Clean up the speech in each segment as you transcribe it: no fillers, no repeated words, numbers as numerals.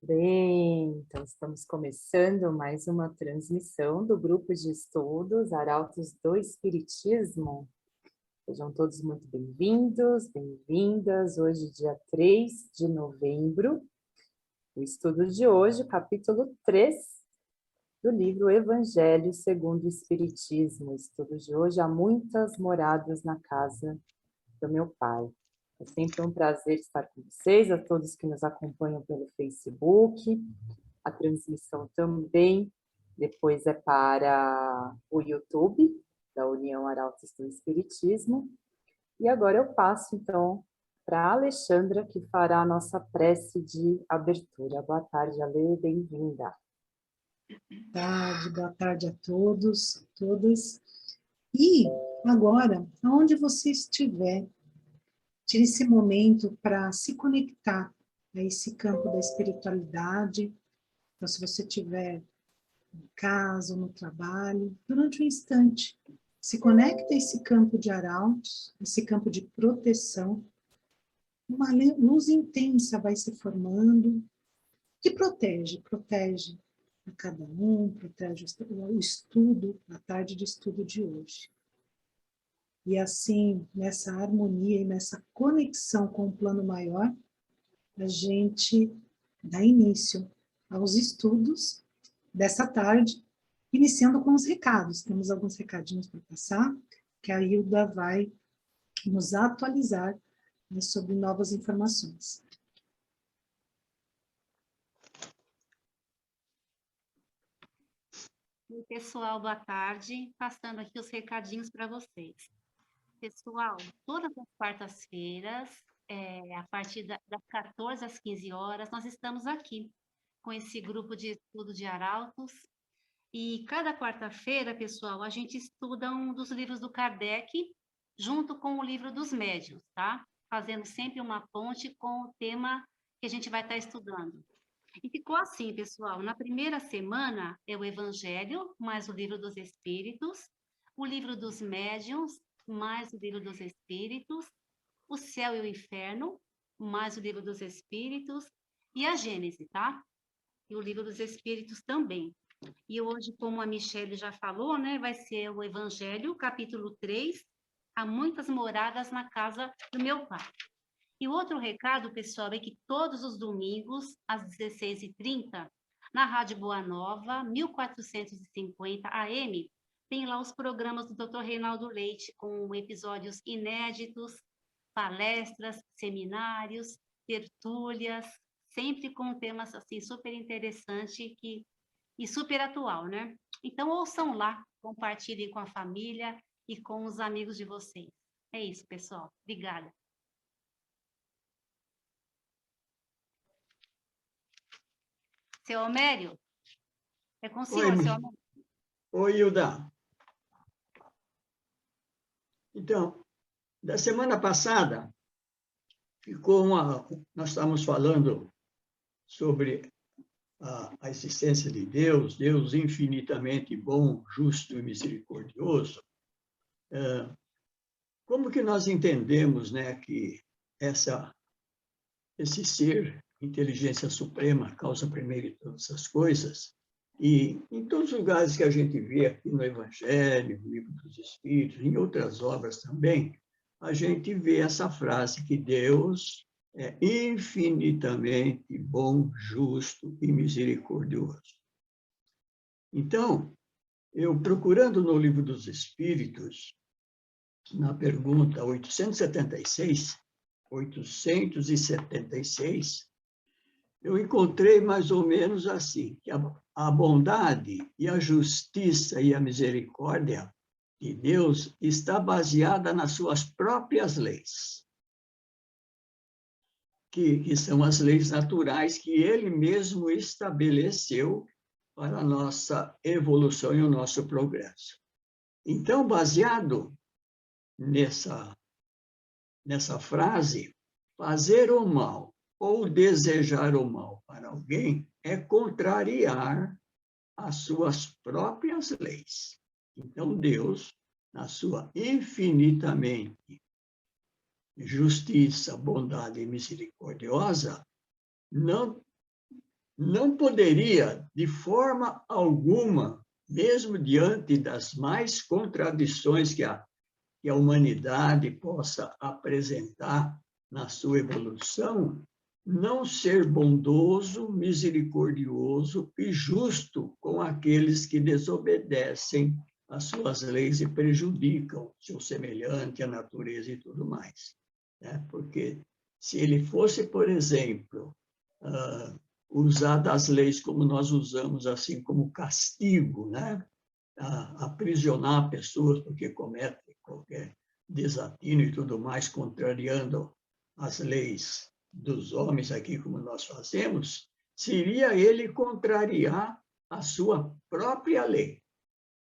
Bem, então estamos começando mais uma transmissão do grupo de estudos Arautos do Espiritismo. Sejam todos muito bem-vindos, bem-vindas. Hoje, dia 3 de novembro, o estudo de hoje, capítulo 3 do livro Evangelho segundo o Espiritismo. O estudo de hoje, há muitas moradas na casa do meu Pai. É sempre um prazer estar com vocês, a todos que nos acompanham pelo Facebook. A transmissão também depois é para o YouTube, da União Arautos do Espiritismo. E agora eu passo, então, para a Alexandra, que fará a nossa prece de abertura. Boa tarde, Ale, bem-vinda. Boa tarde a todos, todas. E agora, aonde você estiver, tire esse momento para se conectar a esse campo da espiritualidade. Então, se você estiver em casa ou no trabalho, durante um instante, se conecte a esse campo de arautos, esse campo de proteção. Uma luz intensa vai se formando, que protege a cada um, protege o estudo, a tarde de estudo de hoje. E assim, nessa harmonia e nessa conexão com o plano maior, a gente dá início aos estudos dessa tarde, iniciando com os recados. Temos alguns recadinhos para passar, que a Hilda vai nos atualizar, né, sobre novas informações. Oi, pessoal, boa tarde. Passando aqui os recadinhos para vocês. Pessoal, todas as quartas-feiras, a partir das 14 às 15 horas, nós estamos aqui com esse grupo de estudo de Arautos. E cada quarta-feira, pessoal, a gente estuda um dos livros do Kardec, junto com o livro dos médiuns, tá? Fazendo sempre uma ponte com o tema que a gente vai estar estudando. E ficou assim, pessoal, na primeira semana é o Evangelho, mais o Livro dos Espíritos, o Livro dos Médiuns, mais o Livro dos Espíritos, o Céu e o Inferno, mais o Livro dos Espíritos, e a Gênese, tá? E o Livro dos Espíritos também. E hoje, como a Michele já falou, né, vai ser o Evangelho, capítulo 3, há muitas moradas na casa do meu Pai. E o outro recado, pessoal, é que todos os domingos, às 16h30, na Rádio Boa Nova, 1450 AM, tem lá os programas do Dr. Reinaldo Leite, com episódios inéditos, palestras, seminários, tertúlias, sempre com temas assim super interessante e super atual, né? Então ouçam lá, compartilhem com a família e com os amigos de vocês. É isso, pessoal. Obrigada. Seu Homério? É com o senhor, seu Homério. Oi, Hilda. Então, da semana passada, nós estávamos falando sobre a existência de Deus, Deus infinitamente bom, justo e misericordioso. Como que nós entendemos, né, que esse ser, inteligência suprema, causa primeira de todas as coisas, e em todos os lugares que a gente vê aqui no Evangelho, no Livro dos Espíritos, em outras obras também, a gente vê essa frase que Deus é infinitamente bom, justo e misericordioso. Então, eu procurando no Livro dos Espíritos, na pergunta 876, eu encontrei mais ou menos assim, que a bondade e a justiça e a misericórdia de Deus está baseada nas suas próprias leis, que são as leis naturais que ele mesmo estabeleceu para a nossa evolução e o nosso progresso. Então, baseado nessa frase, fazer o mal ou desejar o mal para alguém é contrariar as suas próprias leis. Então, Deus, na sua infinitamente justiça, bondade e misericordiosa, não não poderia, de forma alguma, mesmo diante das mais contradições que a humanidade possa apresentar na sua evolução, não ser bondoso, misericordioso e justo com aqueles que desobedecem às suas leis e prejudicam seu semelhante, a natureza e tudo mais. Né? Porque se ele fosse, por exemplo, usar das leis como nós usamos, assim como castigo, né? Aprisionar pessoas porque cometem qualquer desatino e tudo mais, contrariando as leis dos homens aqui, como nós fazemos, seria ele contrariar a sua própria lei.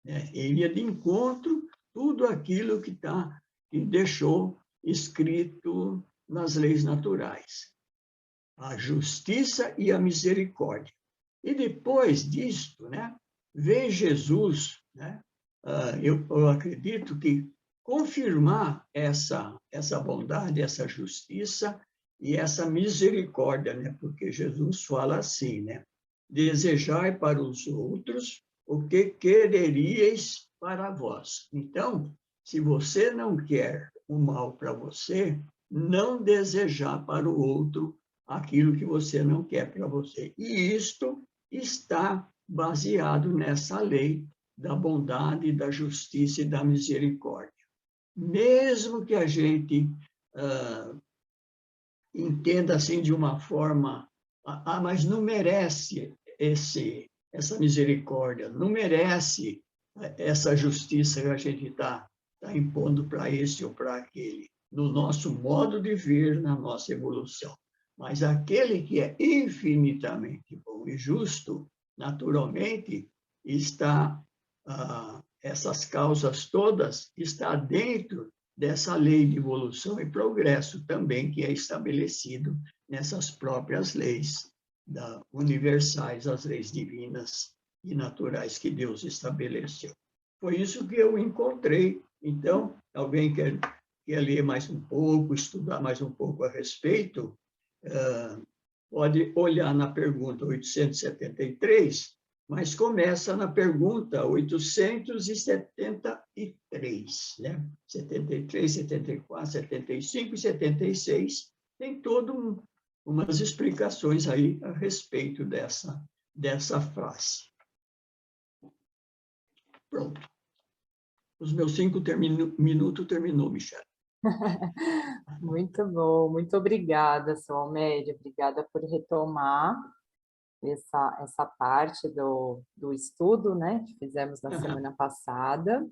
Né? Ele ia de encontro tudo aquilo que deixou escrito nas leis naturais. A justiça e a misericórdia. E depois disto, né, vem Jesus, né, eu acredito que confirmar essa bondade, essa justiça e essa misericórdia, né, porque Jesus fala assim, né, desejai para os outros o que quereríeis para vós. Então, se você não quer o mal para você, não desejar para o outro aquilo que você não quer para você. E isto está baseado nessa lei da bondade, da justiça e da misericórdia. Mesmo que a gente entenda assim de uma forma, mas não merece essa misericórdia, não merece essa justiça que a gente está impondo para esse ou para aquele, no nosso modo de ver, na nossa evolução. Mas aquele que é infinitamente bom e justo, naturalmente, essas causas todas está dentro dessa lei de evolução e progresso também que é estabelecido nessas próprias leis universais, as leis divinas e naturais que Deus estabeleceu. Foi isso que eu encontrei. Então, alguém quer ler mais um pouco, estudar mais um pouco a respeito, pode olhar na pergunta 873, mas começa na pergunta 873, né? 73, 74, 75 e 76, tem todas umas explicações aí a respeito dessa frase. Pronto. Os meus 5 minutos terminou, Michele. Muito bom, muito obrigada, Sr. Almério, obrigada por retomar essa parte do estudo, né, que fizemos na semana passada.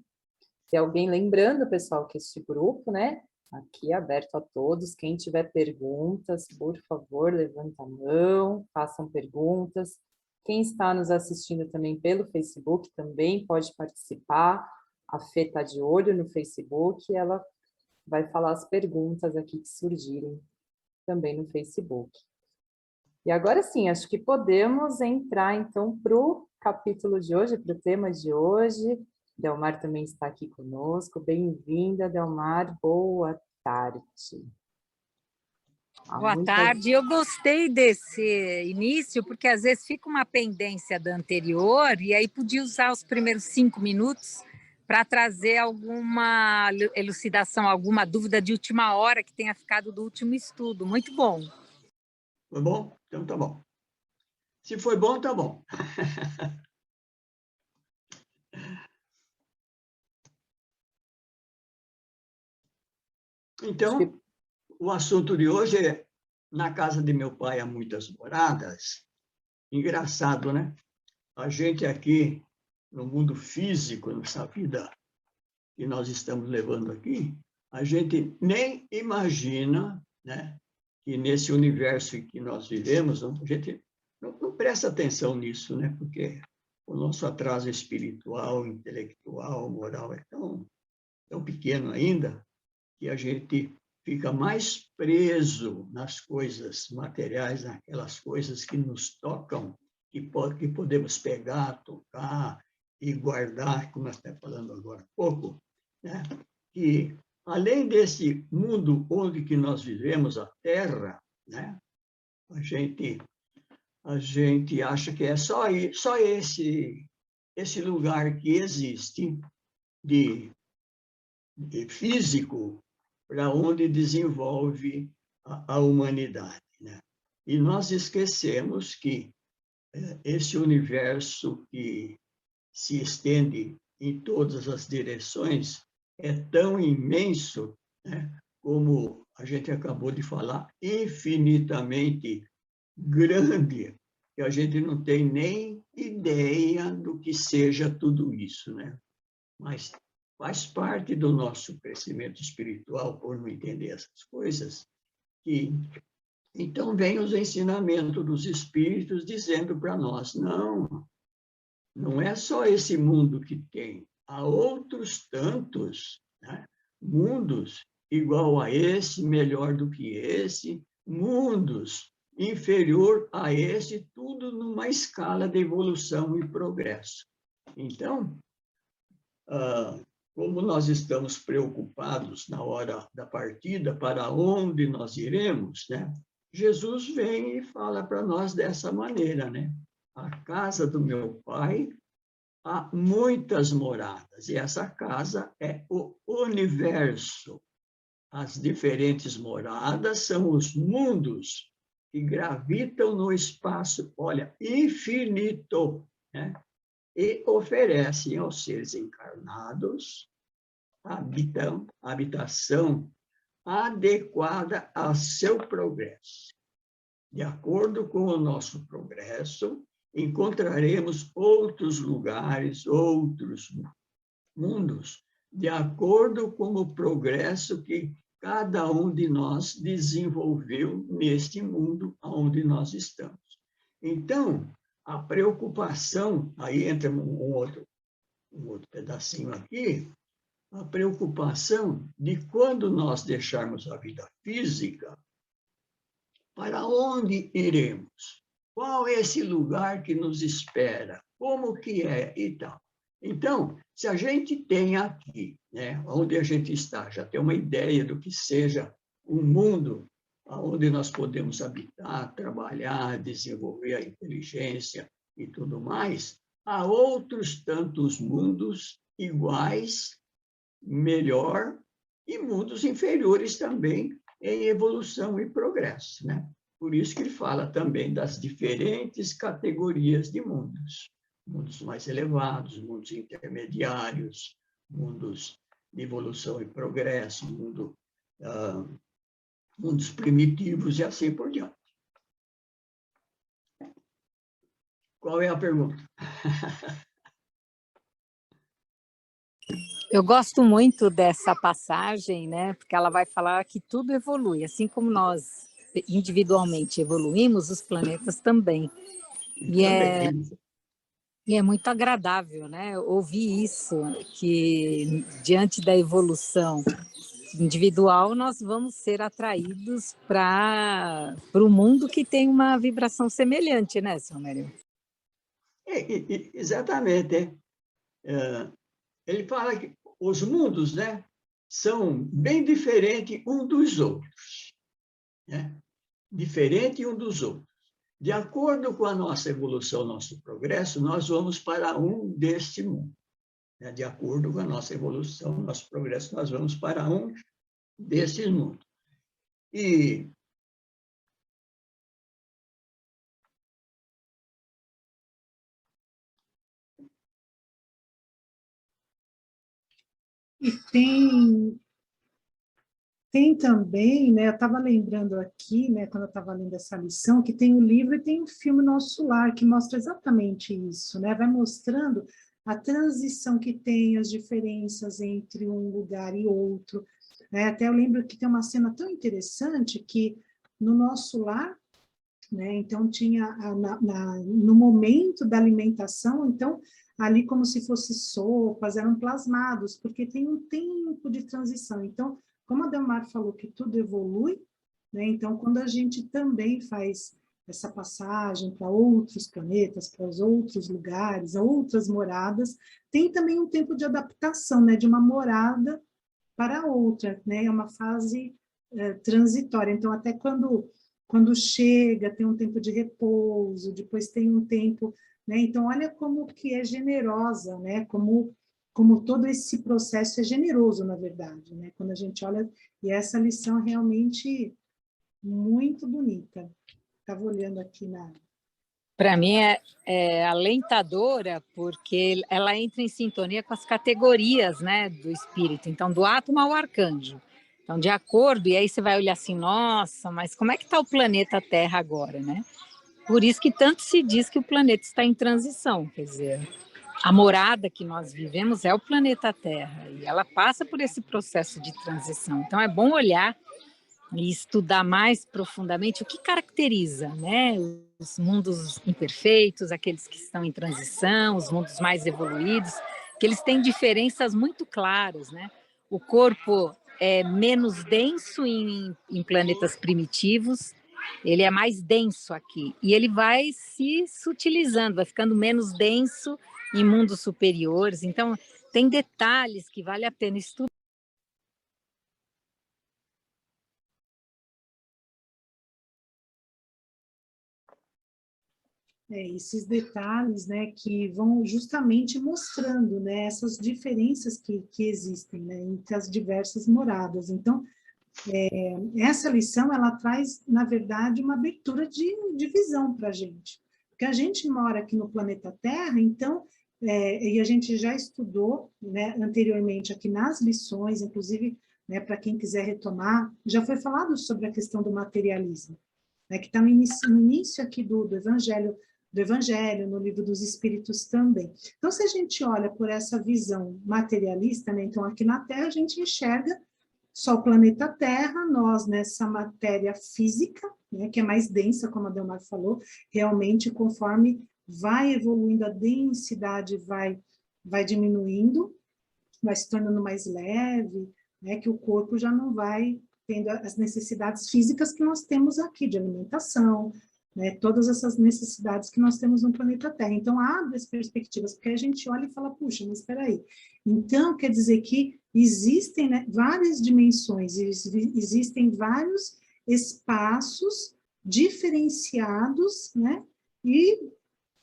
Se alguém, lembrando, pessoal, que este grupo, né, aqui é aberto a todos, quem tiver perguntas, por favor, levanta a mão, façam perguntas. Quem está nos assistindo também pelo Facebook também pode participar. A Fê está de olho no Facebook, ela vai falar as perguntas aqui que surgirem também no Facebook. E agora sim, acho que podemos entrar então para o capítulo de hoje, para o tema de hoje. Delmar também está aqui conosco. Bem-vinda, Delmar. Boa tarde. Boa tarde. Eu gostei desse início, porque às vezes fica uma pendência da anterior, e aí podia usar os primeiros 5 minutos para trazer alguma elucidação, alguma dúvida de última hora que tenha ficado do último estudo. Muito bom. Foi bom? Então tá bom. Se foi bom, tá bom. Então, o assunto de hoje é: na casa de meu pai há muitas moradas. Engraçado, né? A gente aqui, no mundo físico, nessa vida que nós estamos levando aqui, a gente nem imagina, né, que nesse universo em que nós vivemos, a gente não presta atenção nisso, né? Porque o nosso atraso espiritual, intelectual, moral é tão pequeno ainda, que a gente fica mais preso nas coisas materiais, naquelas coisas que nos tocam, que podemos pegar, tocar e guardar, como nós estamos falando agora há pouco, né? E além desse mundo onde que nós vivemos, a Terra, né? A gente a gente acha que é só esse lugar que existe de físico para onde desenvolve a humanidade, né? E nós esquecemos que esse universo que se estende em todas as direções é tão imenso, né, como a gente acabou de falar, infinitamente grande, que a gente não tem nem ideia do que seja tudo isso, né? Mas faz parte do nosso crescimento espiritual, por não entender essas coisas, que então vem os ensinamentos dos espíritos dizendo para nós, não é só esse mundo que tem, há outros tantos, né, mundos igual a esse, melhor do que esse, mundos inferior a esse, tudo numa escala de evolução e progresso. Então, como nós estamos preocupados na hora da partida, para onde nós iremos, né? Jesus vem e fala para nós dessa maneira, né? A casa do meu pai há muitas moradas, e essa casa é o universo. As diferentes moradas são os mundos que gravitam no espaço, olha, infinito, né? E oferecem aos seres encarnados habitação adequada ao seu progresso. De acordo com o nosso progresso, encontraremos outros lugares, outros mundos, de acordo com o progresso que cada um de nós desenvolveu neste mundo onde nós estamos. Então, a preocupação, aí entra um outro pedacinho aqui, a preocupação de quando nós deixarmos a vida física, para onde iremos? Qual é esse lugar que nos espera? Como que é e tal? Então, se a gente tem aqui, né, onde a gente está, já tem uma ideia do que seja um mundo onde nós podemos habitar, trabalhar, desenvolver a inteligência e tudo mais, há outros tantos mundos iguais, melhor, e mundos inferiores também em evolução e progresso, né? Por isso que ele fala também das diferentes categorias de mundos. Mundos mais elevados, mundos intermediários, mundos de evolução e progresso, mundos primitivos e assim por diante. Qual é a pergunta? Eu gosto muito dessa passagem, né? Porque ela vai falar que tudo evolui, assim como nós individualmente evoluímos, os planetas também. E é muito agradável, né? Ouvir isso, que diante da evolução individual, nós vamos ser atraídos para o mundo que tem uma vibração semelhante, né, seu Mário? Exatamente. Ele fala que os mundos, né, são bem diferentes um dos outros, né? Diferente um dos outros. De acordo com a nossa evolução, nosso progresso, nós vamos para um deste mundo. De acordo com a nossa evolução, nosso progresso, nós vamos para um desses mundos. E tem também, né, eu estava lembrando aqui, né, quando eu estava lendo essa lição, que tem o livro e tem o filme Nosso Lar, que mostra exatamente isso, né, vai mostrando a transição que tem, as diferenças entre um lugar e outro, né, até eu lembro que tem uma cena tão interessante que no Nosso Lar, né, então tinha, no momento da alimentação, então, ali como se fosse sopas, eram plasmados, porque tem um tempo de transição, então, como a Delmar falou que tudo evolui, né? Então, quando a gente também faz essa passagem para outros planetas, para os outros lugares, outras moradas, tem também um tempo de adaptação, né? De uma morada para outra, né? É uma fase transitória. Então, até quando quando chega, tem um tempo de repouso, depois tem um tempo, né? Então, olha como que é generosa, né? Como todo esse processo é generoso, na verdade, né? Quando a gente olha, e essa lição realmente muito bonita. Estava olhando aqui na... Para mim é alentadora, porque ela entra em sintonia com as categorias, né, do espírito. Então, do átomo ao arcanjo. Então, de acordo, e aí você vai olhar assim, nossa, mas como é que está o planeta Terra agora, né? Por isso que tanto se diz que o planeta está em transição, quer dizer, a morada que nós vivemos é o planeta Terra, e ela passa por esse processo de transição. Então, é bom olhar e estudar mais profundamente o que caracteriza, né, os mundos imperfeitos, aqueles que estão em transição, os mundos mais evoluídos, que eles têm diferenças muito claras, né? O corpo é menos denso em planetas primitivos, ele é mais denso aqui, e ele vai se sutilizando, vai ficando menos denso em mundos superiores. Então, tem detalhes que vale a pena estudar. Esses detalhes, né, que vão justamente mostrando, né, essas diferenças que existem, né, entre as diversas moradas. Então, essa lição, ela traz, na verdade, uma abertura de visão para a gente. Porque a gente mora aqui no planeta Terra, então, e a gente já estudou, né, anteriormente aqui nas lições, inclusive, né, para quem quiser retomar, já foi falado sobre a questão do materialismo, né, que está no início aqui do Evangelho, no Livro dos Espíritos também. Então, se a gente olha por essa visão materialista, né, então aqui na Terra a gente enxerga só o planeta Terra, nós nessa matéria física, né, que é mais densa, como a Delmar falou, realmente conforme vai evoluindo a densidade, vai diminuindo, vai se tornando mais leve, né, que o corpo já não vai tendo as necessidades físicas que nós temos aqui, de alimentação, né, todas essas necessidades que nós temos no planeta Terra. Então, abre as perspectivas, porque a gente olha e fala, puxa, mas espera aí. Então, quer dizer que existem, né, várias dimensões, existem vários espaços diferenciados, né, e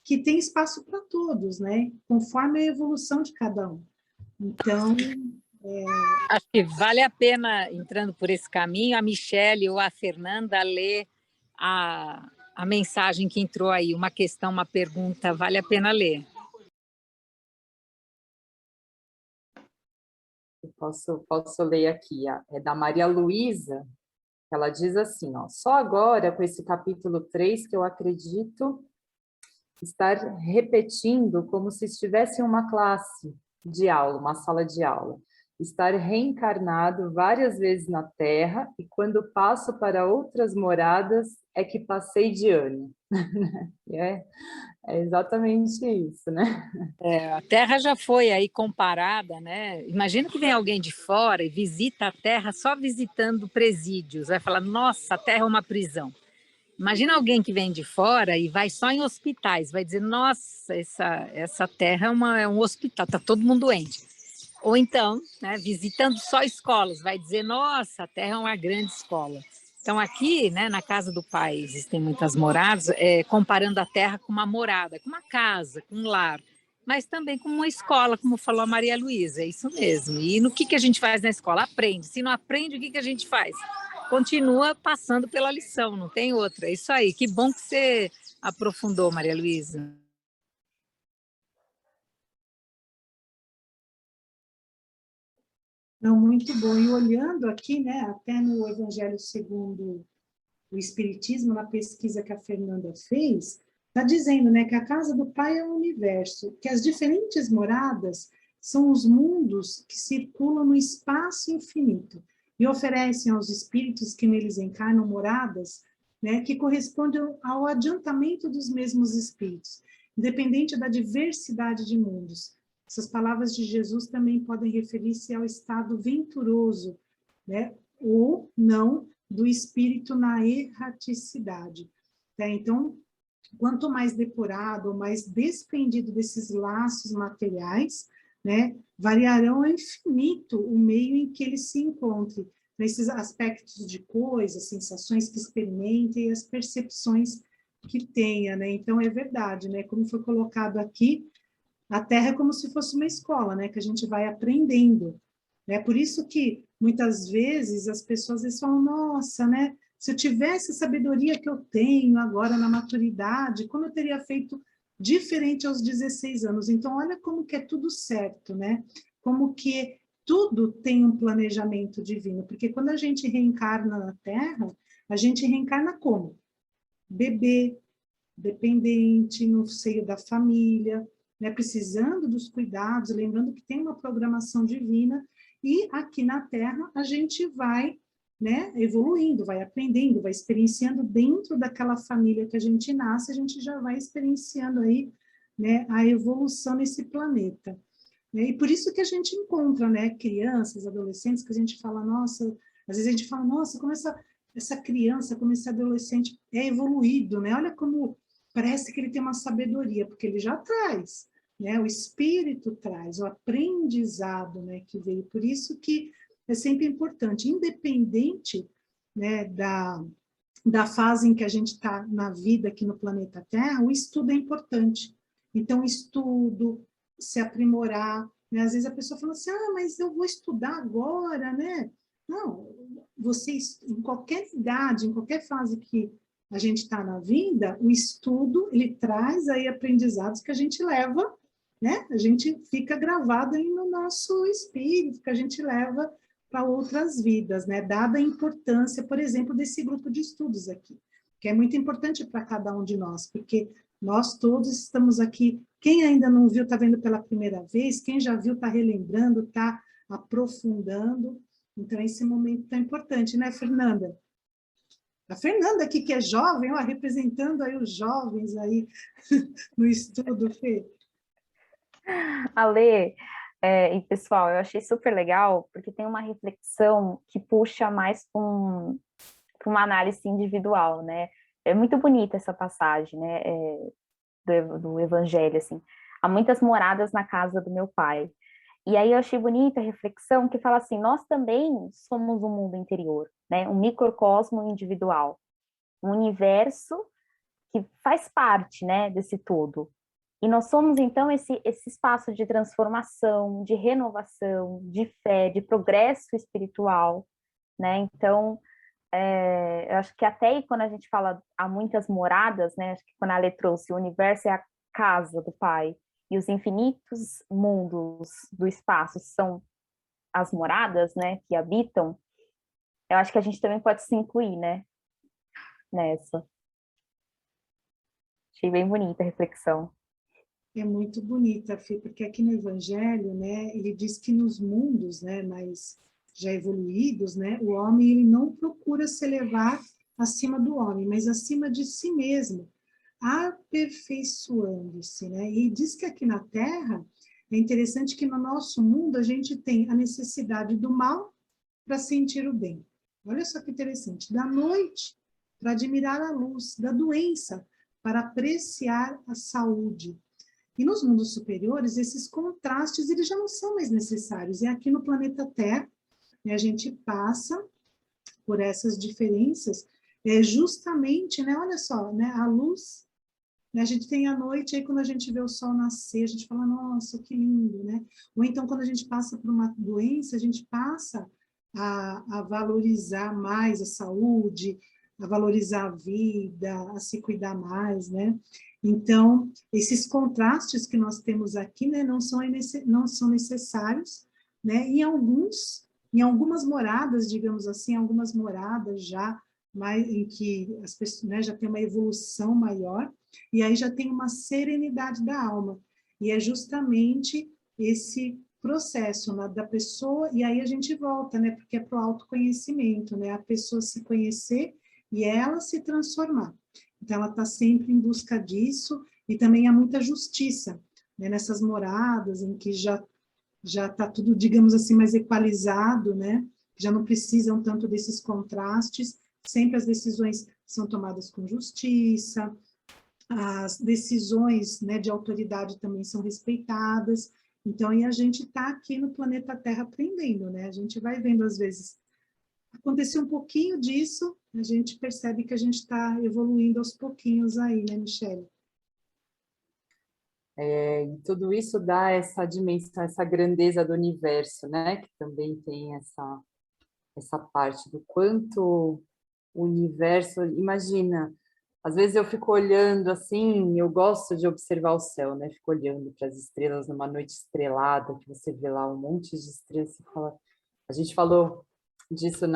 que tem espaço para todos, né, conforme a evolução de cada um. Então, acho que vale a pena, entrando por esse caminho, a Michele ou a Fernanda ler a mensagem que entrou aí, uma questão, uma pergunta, vale a pena ler. Eu posso ler aqui, é da Maria Luísa, ela diz assim, ó, só agora, com esse capítulo 3, que eu acredito estar repetindo como se estivesse em uma classe de aula, uma sala de aula. Estar reencarnado várias vezes na Terra e quando passo para outras moradas é que passei de ano. É exatamente isso, né? A Terra já foi aí comparada, né? Imagina que vem alguém de fora e visita a Terra só visitando presídios, vai falar, nossa, a Terra é uma prisão. Imagina alguém que vem de fora e vai só em hospitais, vai dizer, nossa, essa Terra é um hospital, está todo mundo doente. Ou então, né, visitando só escolas, vai dizer, nossa, a Terra é uma grande escola. Então, aqui, né, na casa do Pai, existem muitas moradas, comparando a Terra com uma morada, com uma casa, com um lar, mas também com uma escola, como falou a Maria Luísa, é isso mesmo. E no que a gente faz na escola? Aprende. Se não aprende, o que a gente faz? Continua passando pela lição, não tem outra. É isso aí. Que bom que você aprofundou, Maria Luísa. não, muito bom. E olhando aqui, né, até no Evangelho segundo o Espiritismo, na pesquisa que a Fernanda fez, está dizendo, né, que a casa do Pai é o universo, que as diferentes moradas são os mundos que circulam no espaço infinito e oferecem aos espíritos que neles encarnam moradas, né, que correspondem ao adiantamento dos mesmos espíritos, independente da diversidade de mundos. Essas palavras de Jesus também podem referir-se ao estado venturoso, né, ou não, do espírito na erraticidade. Tá? Então, quanto mais depurado, mais desprendido desses laços materiais, né, variarão ao infinito o meio em que ele se encontre. nesses aspectos de coisas, sensações que experimenta e as percepções que tenha, né? Então, é verdade, né? Como foi colocado aqui, a Terra é como se fosse uma escola, né? Que a gente vai aprendendo, né? Por isso que, muitas vezes, as pessoas às vezes falam, nossa, né? Se eu tivesse a sabedoria que eu tenho agora na maturidade, como eu teria feito diferente aos 16 anos? Então, olha como que é tudo certo, né? Como que tudo tem um planejamento divino, porque quando a gente reencarna na Terra, a gente reencarna como? Bebê, dependente, no seio da família, né? Precisando dos cuidados, lembrando que tem uma programação divina, e aqui na Terra a gente vai, né, evoluindo, vai aprendendo, vai experienciando dentro daquela família que a gente nasce, a gente já vai experienciando aí, né, a evolução nesse planeta. Né? E por isso que a gente encontra, né, crianças, adolescentes, que a gente fala, nossa, às vezes a gente fala, nossa, como essa criança, como esse adolescente é evoluído, né? Olha como parece que ele tem uma sabedoria, porque ele já traz, né? O espírito traz, o aprendizado, né, que veio. Por isso que é sempre importante, independente, né, da fase em que a gente está na vida aqui no planeta Terra, o estudo é importante. Então, o estudo, se aprimorar, né? Às vezes a pessoa fala assim, mas eu vou estudar agora, né? Não, você, em qualquer idade, em qualquer fase que a gente está na vida, o estudo, ele traz aí aprendizados que a gente leva, né? A gente fica gravado aí no nosso espírito, que a gente leva para outras vidas, né? Dada a importância, por exemplo, desse grupo de estudos aqui, que é muito importante para cada um de nós, porque nós todos estamos aqui, quem ainda não viu, está vendo pela primeira vez, quem já viu está relembrando, está aprofundando, então esse momento é importante, né, Fernanda? A Fernanda aqui, que é jovem, ó, representando aí os jovens aí no estudo, Fê. Ale, e pessoal, eu achei super legal, porque tem uma reflexão que puxa mais para uma análise individual, né? É muito bonita essa passagem, né, do Evangelho, assim. Há muitas moradas na casa do meu pai. E aí eu achei bonita a reflexão que fala assim, nós também somos um mundo interior, né? Um microcosmo individual, um universo que faz parte, né, desse todo. E nós somos, então, esse espaço de transformação, de renovação, de fé, de progresso espiritual, né? Então, eu acho que até aí, quando a gente fala há muitas moradas, né? Acho que quando a Ale trouxe, o universo é a casa do Pai, e os infinitos mundos do espaço são as moradas, né? Que habitam, eu acho que a gente também pode se incluir, né? Nessa. Achei bem bonita a reflexão. É muito bonita, Fê, porque aqui no Evangelho, né, ele diz que nos mundos, né, mais já evoluídos, né, o homem ele não procura se elevar acima do homem, mas acima de si mesmo, aperfeiçoando-se, né? E diz que aqui na Terra é interessante que no nosso mundo a gente tem a necessidade do mal para sentir o bem. Olha só que interessante, da noite para admirar a luz, da doença para apreciar a saúde. E nos mundos superiores, esses contrastes eles já não são mais necessários. E aqui no planeta Terra, né, a gente passa por essas diferenças, justamente, né, olha só, né, a luz, né, a gente tem a noite, aí quando a gente vê o sol nascer, a gente fala, nossa, que lindo, né? Ou então, quando a gente passa por uma doença, a gente passa a valorizar mais a saúde, a valorizar a vida, a se cuidar mais, né? Então, esses contrastes que nós temos aqui, né, não são necessários, né? Em algumas moradas, digamos assim, algumas moradas já mais, em que as pessoas, né, já tem uma evolução maior, e aí já tem uma serenidade da alma. E é justamente esse processo, né, da pessoa, e aí a gente volta, né, porque é para o autoconhecimento, né, a pessoa se conhecer e ela se transformar. Então, ela está sempre em busca disso, e também há muita justiça, né, nessas moradas em que já está tudo, digamos assim, mais equalizado, né, já não precisam tanto desses contrastes, sempre as decisões são tomadas com justiça, as decisões, né, de autoridade também são respeitadas. Então, e a gente está aqui no planeta Terra aprendendo, né? A gente vai vendo, às vezes, Aconteceu um pouquinho disso, a gente percebe que a gente está evoluindo aos pouquinhos aí, né, Michele? E tudo isso dá essa dimensão, essa grandeza do universo, né? Que também tem essa parte do quanto o universo... Imagina, às vezes eu fico olhando assim, eu gosto de observar o céu, né? Fico olhando para as estrelas numa noite estrelada, que você vê lá um monte de estrelas, você fala... A gente falou disso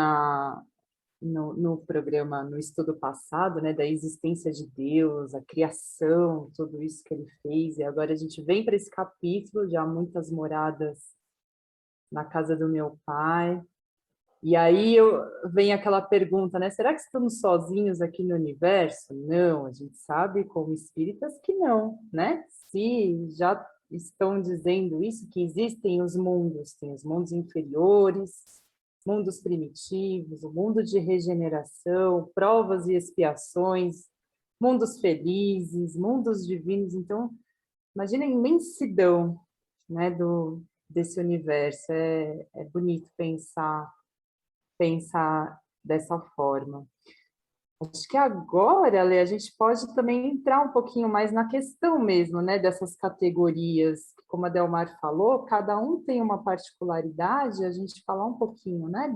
no programa, no estudo passado, né, da existência de Deus, a criação, tudo isso que ele fez, e agora a gente vem para esse capítulo, já muitas moradas na casa do meu pai, e aí vem aquela pergunta, né, será que estamos sozinhos aqui no universo? Não, a gente sabe como espíritas que não, né? Se já estão dizendo isso, que existem os mundos, tem os mundos inferiores, mundos primitivos, o mundo de regeneração, provas e expiações, mundos felizes, mundos divinos. Então, imagina a imensidão, né, desse universo. É bonito pensar dessa forma. Acho que agora, Lê, a gente pode também entrar um pouquinho mais na questão mesmo, né, dessas categorias. Como a Delmar falou, cada um tem uma particularidade, a gente falar um pouquinho, né,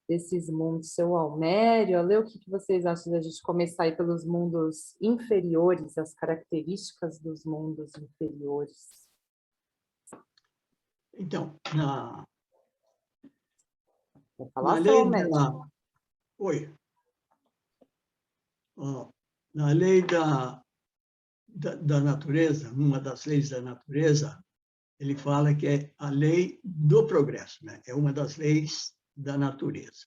desses mundos. Seu Almério, Lê, o que vocês acham da gente começar aí pelos mundos inferiores, as características dos mundos inferiores? Então, Vou falar, na seu lei Almério. Oi. Na lei da natureza, uma das leis da natureza, ele fala que é a lei do progresso, né? É uma das leis da natureza.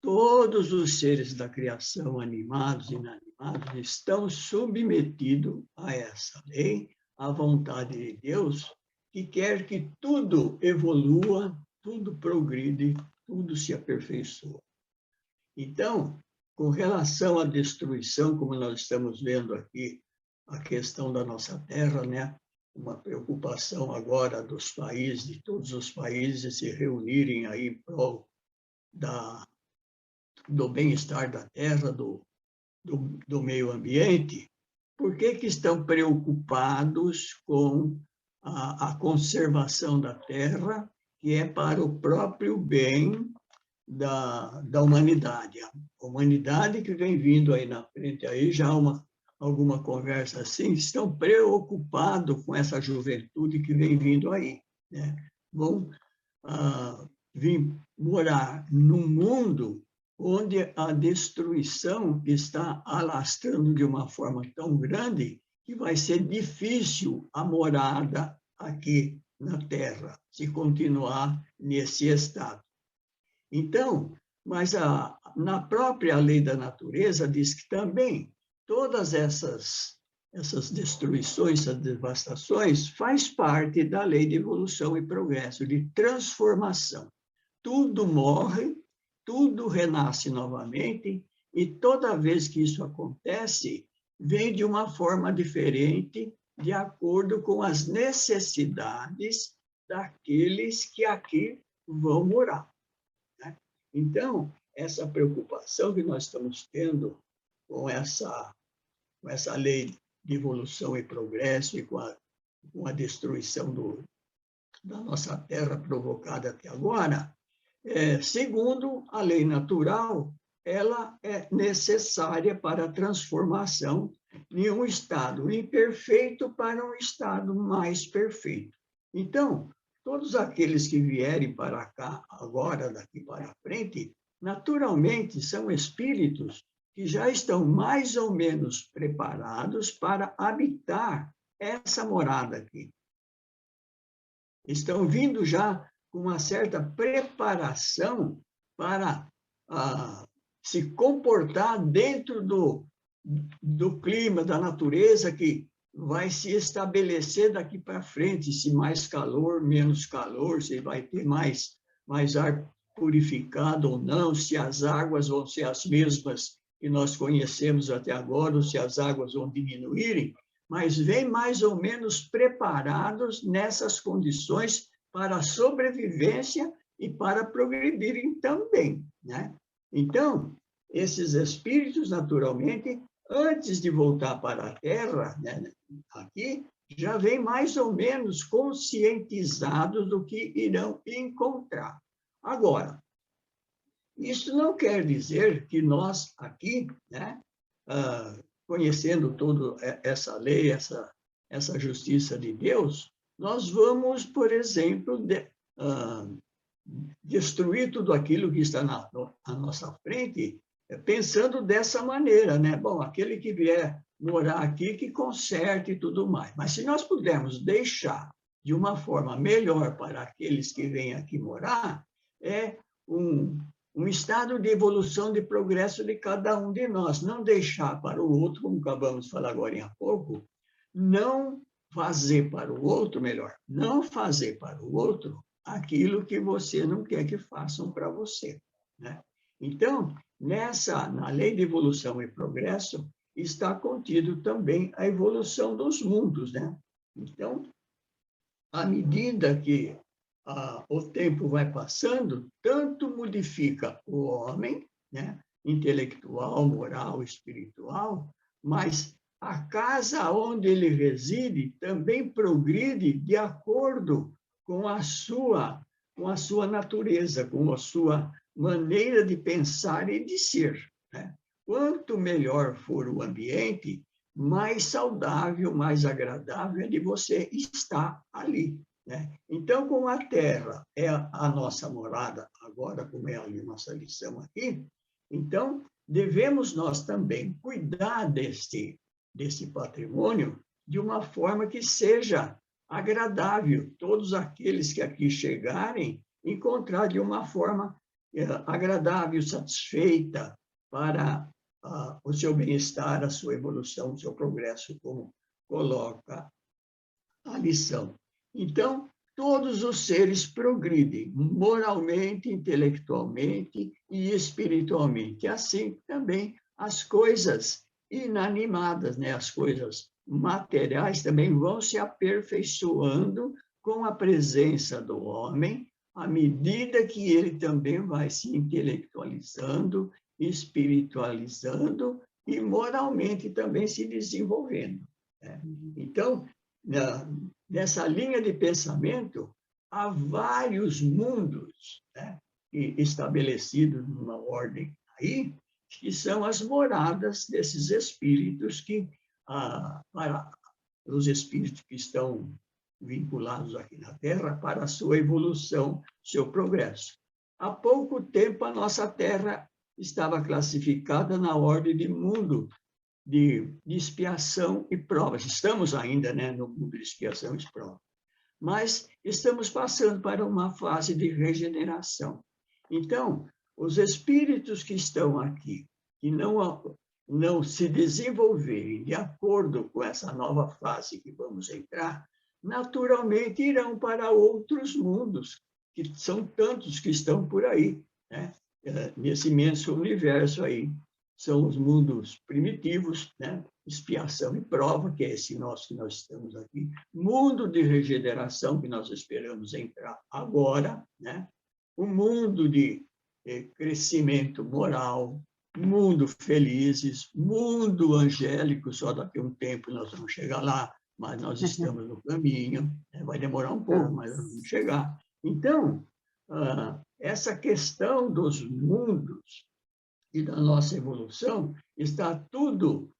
Todos os seres da criação, animados e inanimados, estão submetidos a essa lei, à vontade de Deus, que quer que tudo evolua, tudo progride, tudo se aperfeiçoe. Então, com relação à destruição, como nós estamos vendo aqui, a questão da nossa terra, né? Uma preocupação agora dos países, de todos os países, se reunirem aí em prol do bem-estar da terra, do meio ambiente. Por que estão preocupados com a conservação da terra, que é para o próprio bem da humanidade? A humanidade que vem vindo aí na frente, aí já alguma conversa assim, estão preocupados com essa juventude que vem vindo aí, né? Vão vir morar num mundo onde a destruição está alastrando de uma forma tão grande que vai ser difícil a morada aqui na Terra, se continuar nesse estado. Então, mas na própria lei da natureza diz que também todas essas destruições, essas devastações, faz parte da lei de evolução e progresso, de transformação. Tudo morre, tudo renasce novamente, e toda vez que isso acontece, vem de uma forma diferente, de acordo com as necessidades daqueles que aqui vão morar. Então, essa preocupação que nós estamos tendo com essa lei de evolução e progresso e com a destruição da nossa terra provocada até agora, segundo a lei natural, ela é necessária para a transformação de um estado imperfeito para um estado mais perfeito. Então, todos aqueles que vierem para cá agora, daqui para frente, naturalmente são espíritos que já estão mais ou menos preparados para habitar essa morada aqui. Estão vindo já com uma certa preparação para se comportar dentro do clima, da natureza que vai se estabelecer daqui para frente, se mais calor, menos calor, se vai ter mais ar purificado ou não, se as águas vão ser as mesmas que nós conhecemos até agora, ou se as águas vão diminuírem, mas vem mais ou menos preparados nessas condições para a sobrevivência e para progredirem também, né? Então, esses espíritos, naturalmente, antes de voltar para a Terra, né, aqui, já vêm mais ou menos conscientizados do que irão encontrar. Agora, isso não quer dizer que nós aqui, né, conhecendo toda essa lei, essa justiça de Deus, nós vamos, por exemplo, destruir tudo aquilo que está na nossa frente, pensando dessa maneira, né? Bom, aquele que vier morar aqui, que conserte e tudo mais. Mas se nós pudermos deixar de uma forma melhor para aqueles que vêm aqui morar, é um estado de evolução, de progresso de cada um de nós. Não deixar para o outro, como acabamos de falar agora há pouco, não fazer para o outro, melhor, não fazer para o outro aquilo que você não quer que façam para você, né? Então, na lei de evolução e progresso, está contido também a evolução dos mundos, né? Então, à medida que o tempo vai passando, tanto modifica o homem, né, intelectual, moral, espiritual, mas a casa onde ele reside também progride de acordo com a sua natureza, com a sua maneira de pensar e de ser, né? Quanto melhor for o ambiente, mais saudável, mais agradável é de você estar ali, né? Então, como a Terra é a nossa morada agora, como é a nossa lição aqui, então devemos nós também cuidar desse patrimônio de uma forma que seja agradável. Todos aqueles que aqui chegarem, encontrar de uma forma agradável, satisfeita para o seu bem-estar, a sua evolução, o seu progresso, como coloca a lição. Então, todos os seres progridem moralmente, intelectualmente e espiritualmente. Assim também as coisas inanimadas, né? As coisas materiais também vão se aperfeiçoando com a presença do homem, à medida que ele também vai se intelectualizando, espiritualizando e moralmente também se desenvolvendo, né? Então, nessa linha de pensamento, há vários mundos, né, estabelecidos numa ordem aí, que são as moradas desses espíritos para os espíritos que estão vinculados aqui na Terra para a sua evolução, seu progresso. Há pouco tempo, a nossa Terra estava classificada na ordem de mundo de expiação e provas. Estamos ainda, né, no mundo de expiação e provas, mas estamos passando para uma fase de regeneração. Então, os espíritos que estão aqui, que não se desenvolverem de acordo com essa nova fase que vamos entrar, naturalmente irão para outros mundos, que são tantos que estão por aí, né? Nesse imenso universo aí. São os mundos primitivos, né? Expiação e prova, que é esse nosso que nós estamos aqui. Mundo de regeneração, que nós esperamos entrar agora, né? O mundo de crescimento moral, mundo felizes, mundo angélico, só daqui a um tempo nós vamos chegar lá, mas nós estamos no caminho, né? Vai demorar um pouco, mas nós vamos chegar. Então, essa questão dos mundos e da nossa evolução está tudo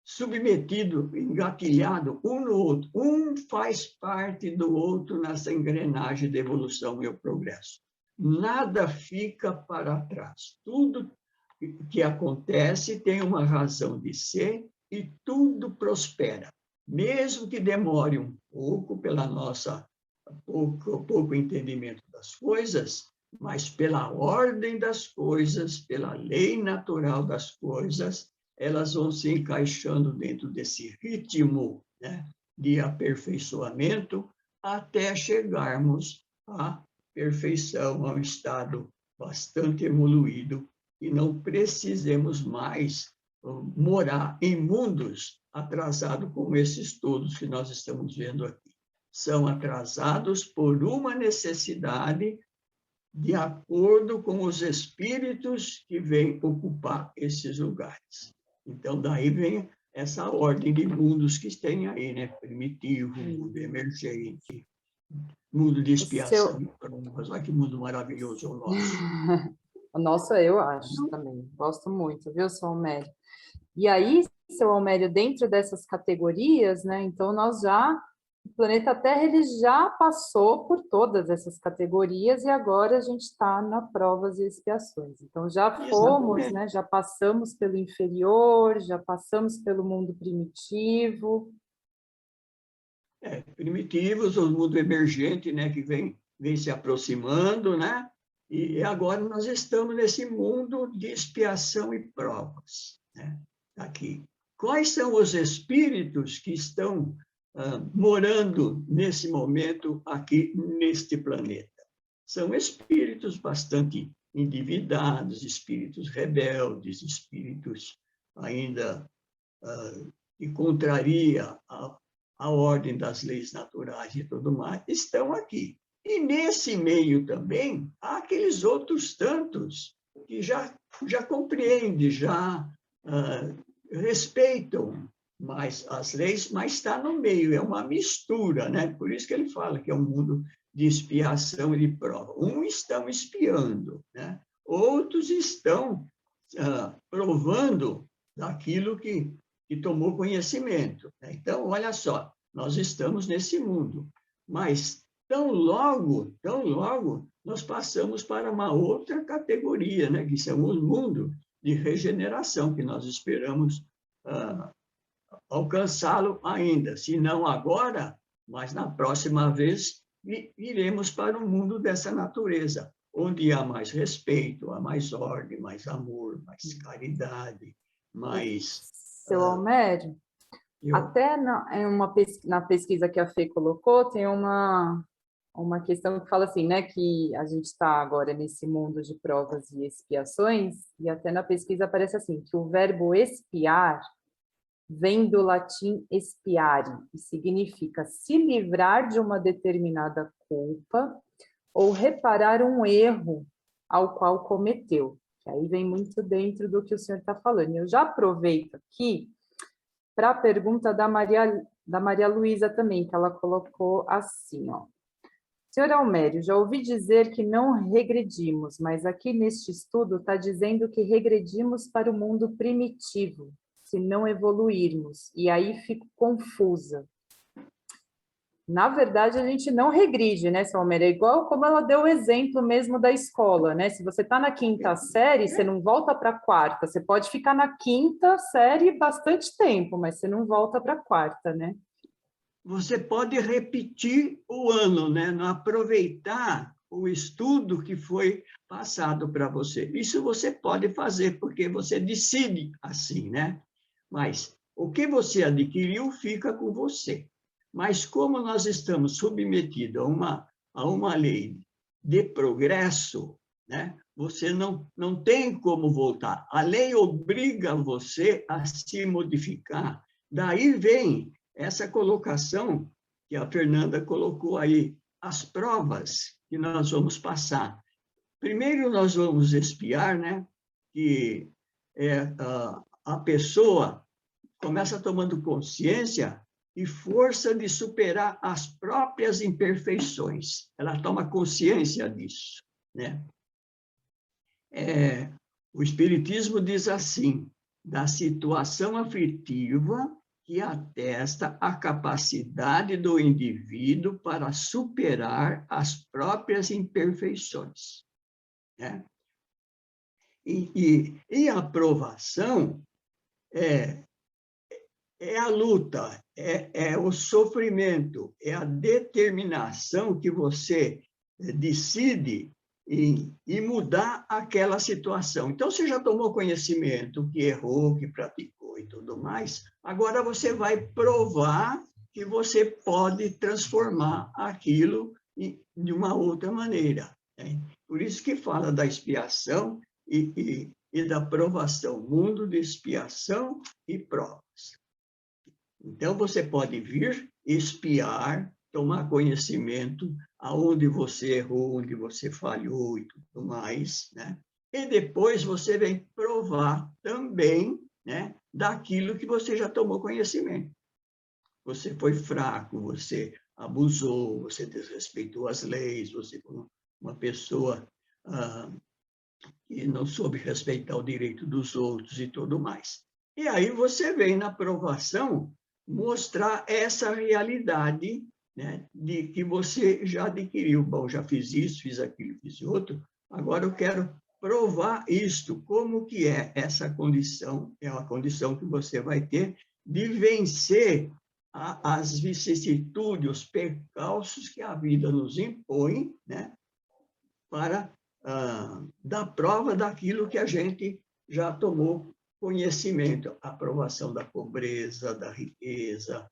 submetido, engatilhado um no outro. Um faz parte do outro nessa engrenagem de evolução e o progresso. Nada fica para trás. Tudo que acontece tem uma razão de ser e tudo prospera. Mesmo que demore um pouco pela nossa pouco entendimento das coisas, mas pela ordem das coisas, pela lei natural das coisas, elas vão se encaixando dentro desse ritmo, né, de aperfeiçoamento até chegarmos à perfeição, a um estado bastante evoluído e não precisemos mais morar em mundos atrasados como esses todos que nós estamos vendo aqui. são atrasados por uma necessidade de acordo com os espíritos que vêm ocupar esses lugares. Então, daí vem essa ordem de mundos que tem aí, né? Primitivo, mundo emergente, mundo de expiação e provas. Olha que mundo maravilhoso o nosso. O nosso eu acho também. Gosto muito, viu, seu Almério? E aí, seu Almério, dentro dessas categorias, né? Então, o planeta Terra, ele já passou por todas essas categorias e agora a gente está na provas e expiações. Então, já fomos, Exatamente. né? Já passamos pelo inferior, já passamos pelo mundo primitivo. Primitivos, o mundo emergente, né? Que vem se aproximando, né? E agora nós estamos nesse mundo de expiação e provas, né? Aqui. Quais são os espíritos que estão morando nesse momento aqui neste planeta? São espíritos bastante endividados, espíritos rebeldes, espíritos ainda que contraria a ordem das leis naturais e tudo mais, estão aqui. E nesse meio também há aqueles outros tantos que já compreendem, já respeitam mais as leis, mas está no meio, é uma mistura, né? Por isso que ele fala que é um mundo de expiação e de prova. Uns estão espiando, né? Outros estão provando daquilo que tomou conhecimento, né? Então, olha só, nós estamos nesse mundo, mas tão logo, nós passamos para uma outra categoria, né? Que são o mundo de regeneração, que nós esperamos alcançá-lo ainda, se não agora, mas na próxima vez, iremos para um mundo dessa natureza, onde há mais respeito, há mais ordem, mais amor, mais caridade, mais... Seu Almério, até na pesquisa que a Fê colocou, tem uma questão que fala assim, né, que a gente está agora nesse mundo de provas e expiações, e até na pesquisa aparece assim, que o verbo expiar vem do latim expiare, e significa se livrar de uma determinada culpa ou reparar um erro ao qual cometeu. Que aí vem muito dentro do que o senhor está falando. Eu já aproveito aqui para a pergunta da Maria Luísa também, que ela colocou assim, ó. Senhor Almério, já ouvi dizer que não regredimos, mas aqui neste estudo está dizendo que regredimos para o mundo primitivo, se não evoluirmos, e aí fico confusa. Na verdade, a gente não regride, né, seu Almério? É igual como ela deu o exemplo mesmo da escola, né? Se você está na quinta série, você não volta para a quarta. Você pode ficar na quinta série bastante tempo, mas você não volta para a quarta, né? Você pode repetir o ano, né? Não aproveitar o estudo que foi passado para você. Isso você pode fazer, porque você decide assim, né? Mas o que você adquiriu fica com você. Mas como nós estamos submetidos a uma lei de progresso, né? Você não tem como voltar. A lei obriga você a se modificar. Daí vem essa colocação que a Fernanda colocou aí, as provas que nós vamos passar. Primeiro nós vamos expiar, né? Que a pessoa começa tomando consciência e força de superar as próprias imperfeições. Ela toma consciência disso, né? O Espiritismo diz assim, da situação aflitiva que atesta a capacidade do indivíduo para superar as próprias imperfeições, né? E a aprovação é a luta, é o sofrimento, é a determinação que você decide em mudar aquela situação. Então, você já tomou conhecimento que errou, que praticou e tudo mais, agora você vai provar que você pode transformar aquilo de uma outra maneira, né? Por isso que fala da expiação e da provação, mundo de expiação e provas. Então, você pode vir expiar tomar conhecimento aonde você errou, onde você falhou e tudo mais, né? E depois você vem provar também, né, daquilo que você já tomou conhecimento. Você foi fraco, você abusou, você desrespeitou as leis, você foi uma pessoa que não soube respeitar o direito dos outros e tudo mais. E aí você vem na provação mostrar essa realidade, né, de que você já adquiriu. Bom, já fiz isso, fiz aquilo, fiz outro, agora eu quero provar isto, como que é essa condição, é uma condição que você vai ter de vencer as vicissitudes, os percalços que a vida nos impõe, né, para dar prova daquilo que a gente já tomou conhecimento, a aprovação da pobreza, da riqueza,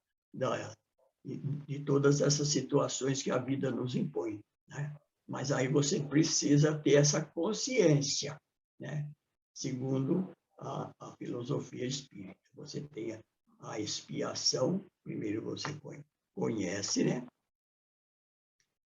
de todas essas situações que a vida nos impõe, né? Mas aí você precisa ter essa consciência, né? Segundo a filosofia espírita. Você tem a expiação, primeiro você conhece, né?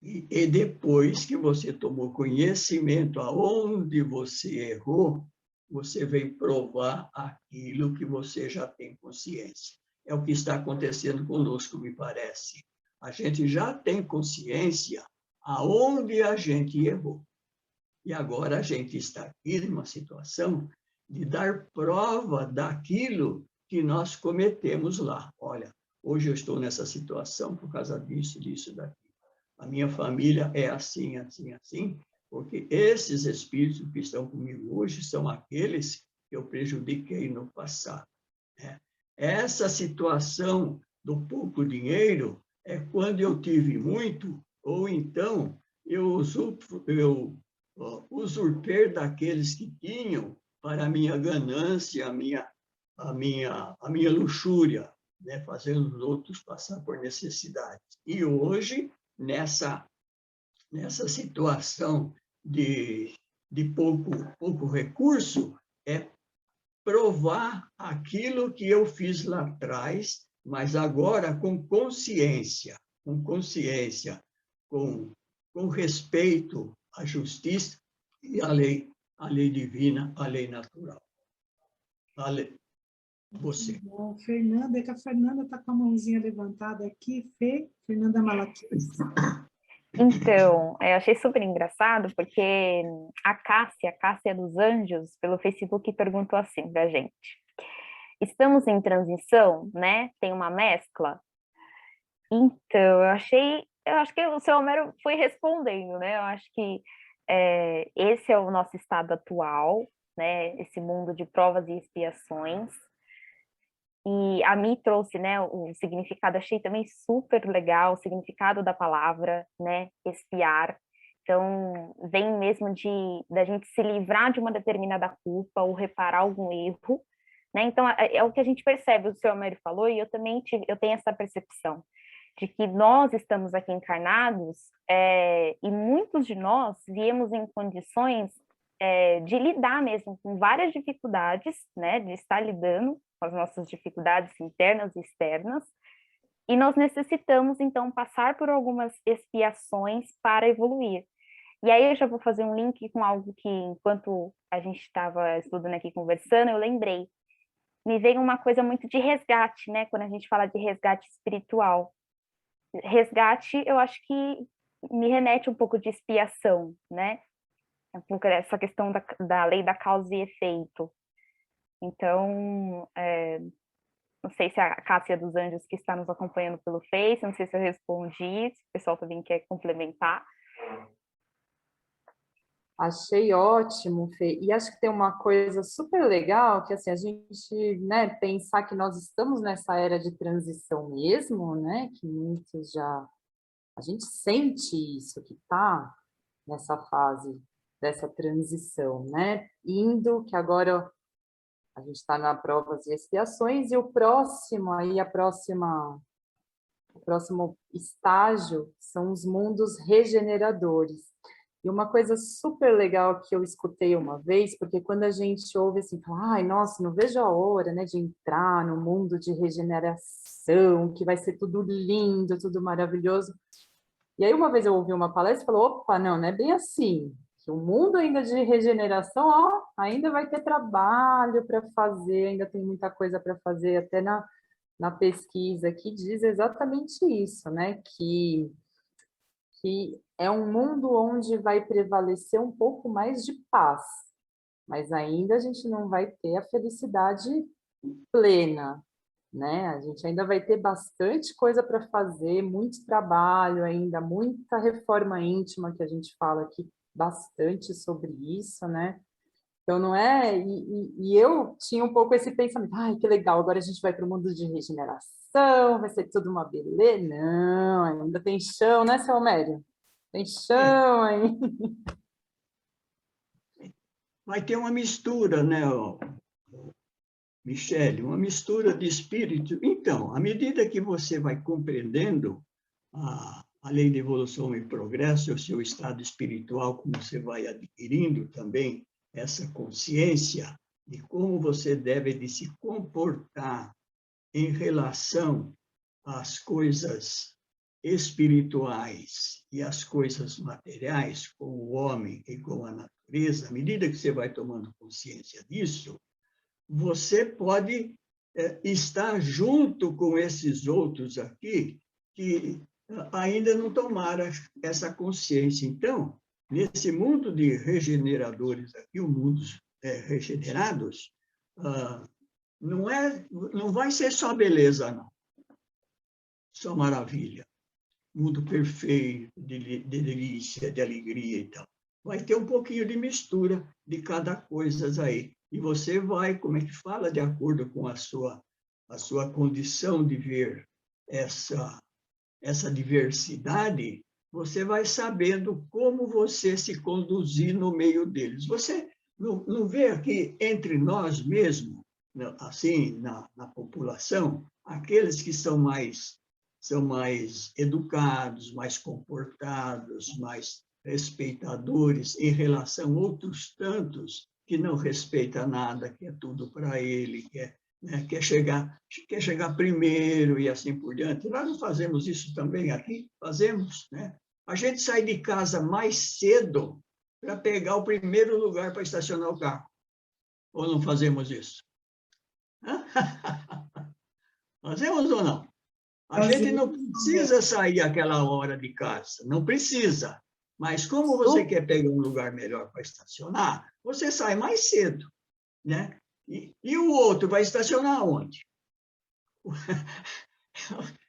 E depois que você tomou conhecimento aonde você errou, você vem provar aquilo que você já tem consciência. É o que está acontecendo conosco, me parece. A gente já tem consciência aonde a gente errou. E agora a gente está aqui numa situação de dar prova daquilo que nós cometemos lá. Olha, hoje eu estou nessa situação por causa disso, disso, daquilo. A minha família é assim, assim, assim, porque esses espíritos que estão comigo hoje são aqueles que eu prejudiquei no passado, né? Essa situação do pouco dinheiro é quando eu tive muito, ou então eu usurpei daqueles que tinham para a minha ganância, a minha luxúria, né? Fazendo os outros passar por necessidades. E hoje, nessa situação de pouco recurso, é provar aquilo que eu fiz lá atrás, mas agora com consciência, com respeito à justiça e à lei divina, à lei natural. Você. Bom, Fernanda, é que a Fernanda está com a mãozinha levantada aqui, Fernanda Malaquias. Então, eu achei super engraçado, porque a Cássia dos Anjos, pelo Facebook, perguntou assim pra gente: estamos em transição, né? Tem uma mescla? Então, eu acho que o seu Homero foi respondendo, né? Eu acho que esse é o nosso estado atual, né? Esse mundo de provas e expiações. E a Mi trouxe, né, o significado, achei também super legal, o significado da palavra, né, expiar. Então, vem mesmo da gente se livrar de uma determinada culpa ou reparar algum erro, né? Então, é o que a gente percebe, o senhor Mário falou, e eu também eu tenho essa percepção de que nós estamos aqui encarnados e muitos de nós viemos em condições de lidar mesmo com várias dificuldades, né, de estar lidando com as nossas dificuldades internas e externas, e nós necessitamos, então, passar por algumas expiações para evoluir. E aí eu já vou fazer um link com algo que, enquanto a gente estava estudando aqui, conversando, eu lembrei. Me veio uma coisa muito de resgate, né, quando a gente fala de resgate espiritual. Resgate, eu acho que me remete um pouco de expiação, né? Essa questão da lei da causa e efeito. Então, não sei se a Cássia dos Anjos, que está nos acompanhando pelo Face, não sei se eu respondi, se o pessoal também quer complementar. Achei ótimo, Fê. E acho que tem uma coisa super legal, que assim, a gente, né, pensar que nós estamos nessa era de transição mesmo, né, que muitos já... A gente sente isso, que está nessa fase dessa transição, né? Indo, que agora a gente está na provas e expiações, e o próximo estágio são os mundos regeneradores. E uma coisa super legal que eu escutei uma vez, porque quando a gente ouve assim, fala, ai, nossa, não vejo a hora, né, de entrar no mundo de regeneração, que vai ser tudo lindo, tudo maravilhoso. E aí uma vez eu ouvi uma palestra e falou, opa, não é bem assim. Que o mundo ainda de regeneração, ó, ainda vai ter trabalho para fazer, ainda tem muita coisa para fazer, até na pesquisa que diz exatamente isso, né, que é um mundo onde vai prevalecer um pouco mais de paz, mas ainda a gente não vai ter a felicidade plena, né? A gente ainda vai ter bastante coisa para fazer, muito trabalho ainda, muita reforma íntima que a gente fala aqui bastante sobre isso, né? Então não é, e eu tinha um pouco esse pensamento, ai, que legal, agora a gente vai para o mundo de regeneração, vai ser tudo uma beleza. Não, ainda tem chão, né, seu Homério? Tem chão aí. Vai ter uma mistura, né, Michele? Uma mistura de espírito. Então, à medida que você vai compreendendo a lei de evolução e progresso, o seu estado espiritual, como você vai adquirindo também essa consciência de como você deve de se comportar em relação às coisas espirituais e às coisas materiais, com o homem e com a natureza, à medida que você vai tomando consciência disso, você pode estar junto com esses outros aqui que ainda não tomaram essa consciência. Então, nesse mundo de regeneradores aqui, o mundo regenerados, não vai ser só beleza, não. Só maravilha. Mundo perfeito, de delícia, de alegria e tal. Vai ter um pouquinho de mistura de cada coisa aí. E você vai, como é que fala, de acordo com a sua condição de ver essa diversidade, você vai sabendo como você se conduzir no meio deles. Você não vê aqui entre nós mesmo, assim, na população, aqueles que são mais educados, mais comportados, mais respeitadores em relação a outros tantos que não respeita nada, que é tudo para ele, quer chegar primeiro e assim por diante. Nós não fazemos isso também aqui? Fazemos, né? A gente sai de casa mais cedo para pegar o primeiro lugar para estacionar o carro. Ou não fazemos isso? Fazemos ou não? A gente não precisa sair aquela hora de casa, não precisa. Mas como você quer pegar um lugar melhor para estacionar, você sai mais cedo, né? E o outro vai estacionar onde?